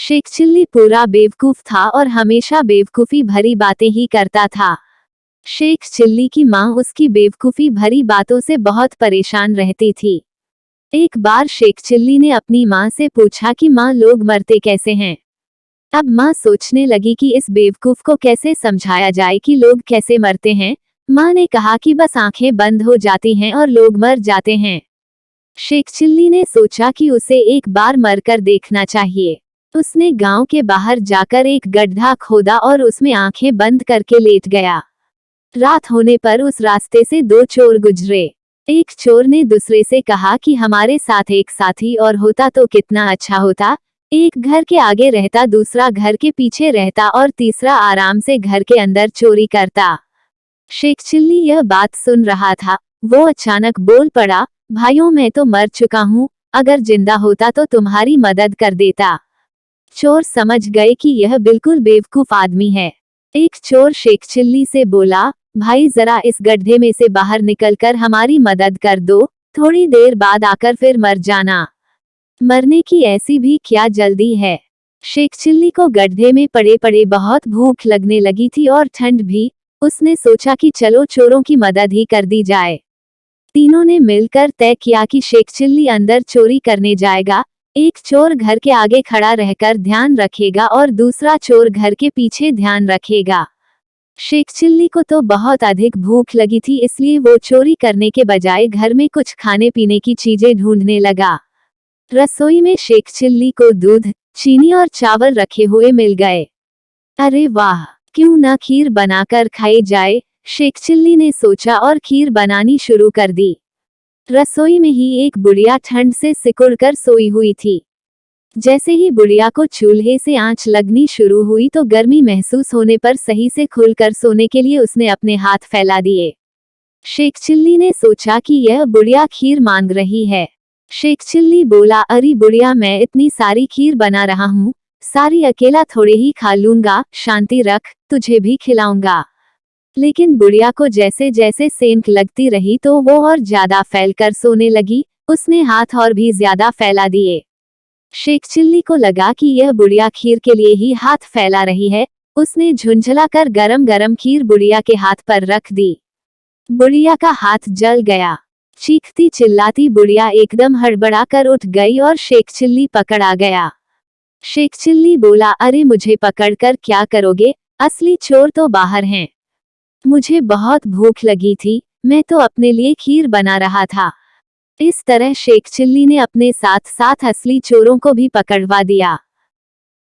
Sheikh chilli पूरा बेवकूफ था और हमेशा बेवकूफी भरी बातें ही करता था। शेख चिल्ली की माँ उसकी बेवकूफी भरी बातों से बहुत परेशान रहती थी। एक बार शेख चिल्ली ने अपनी माँ से पूछा कि माँ, लोग मरते कैसे हैं। अब माँ सोचने लगी कि इस बेवकूफ को कैसे समझाया जाए कि लोग कैसे मरते हैं। माँ ने कहा कि बस आंखें बंद हो जाती हैं और लोग मर जाते हैं। शेख चिल्ली ने सोचा कि उसे एक बार मरकर देखना चाहिए। उसने गांव के बाहर जाकर एक गड्ढा खोदा और उसमें आंखें बंद करके लेट गया। रात होने पर उस रास्ते से दो चोर गुजरे। एक चोर ने दूसरे से कहा कि हमारे साथ एक साथी और होता तो कितना अच्छा होता। एक घर के आगे रहता, दूसरा घर के पीछे रहता और तीसरा आराम से घर के अंदर चोरी करता। शेख चिल्ली यह बात सुन रहा था। वो अचानक बोल पड़ा, भाइयों, मैं तो मर चुका हूँ, अगर जिंदा होता तो तुम्हारी मदद कर देता। चोर समझ गए कि यह बिल्कुल बेवकूफ आदमी है। एक चोर शेख चिल्ली से बोला, भाई जरा इस गड्ढे में से बाहर निकलकर हमारी मदद कर दो, थोड़ी देर बाद आकर फिर मर जाना। मरने की ऐसी भी क्या जल्दी है। शेख चिल्ली को गड्ढे में पड़े पड़े बहुत भूख लगने लगी थी और ठंड भी। उसने सोचा कि चलो चोरों की मदद ही कर दी जाए। तीनों ने मिलकर तय किया कि शेख चिल्ली अंदर चोरी करने जाएगा। एक चोर घर के आगे खड़ा रहकर ध्यान रखेगा और दूसरा चोर घर के पीछे ध्यान रखेगा। शेख चिल्ली को तो बहुत अधिक भूख लगी थी, इसलिए वो चोरी करने के बजाय घर में कुछ खाने पीने की चीजें ढूंढने लगा। रसोई में शेख चिल्ली को दूध, चीनी और चावल रखे हुए मिल गए। अरे वाह, क्यों ना खीर बनाकर खाई जाए, शेख चिल्ली ने सोचा और खीर बनानी शुरू कर दी। रसोई में ही एक बुढ़िया ठंड से सिकुड़कर सोई हुई थी। जैसे ही बुढ़िया को चूल्हे से आंच लगनी शुरू हुई तो गर्मी महसूस होने पर सही से खुलकर सोने के लिए उसने अपने हाथ फैला दिए। शेख चिल्ली ने सोचा कि यह बुढ़िया खीर मांग रही है। शेख चिल्ली बोला, अरे बुढ़िया, मैं इतनी सारी खीर बना रहा हूँ, सारी अकेला थोड़े ही खा लूंगा, शांति रख, तुझे भी खिलाऊंगा। लेकिन बुढ़िया को जैसे जैसे सेंक लगती रही तो वो और ज्यादा फैलकर सोने लगी। उसने हाथ और भी ज्यादा फैला दिए। शेख चिल्ली को लगा कि यह बुढ़िया खीर के लिए ही हाथ फैला रही है। उसने झुंझला कर गरम गरम खीर बुढ़िया के हाथ पर रख दी। बुढ़िया का हाथ जल गया। चीखती चिल्लाती बुढ़िया एकदम हड़बड़ा कर उठ गई और शेख चिल्ली पकड़ आ गया। शेख चिल्ली बोला, अरे मुझे पकड़कर क्या करोगे, असली चोर तो बाहर हैं। मुझे बहुत भूख लगी थी, मैं तो अपने लिए खीर बना रहा था। इस तरह शेख चिल्ली ने अपने साथ साथ असली चोरों को भी पकड़वा दिया।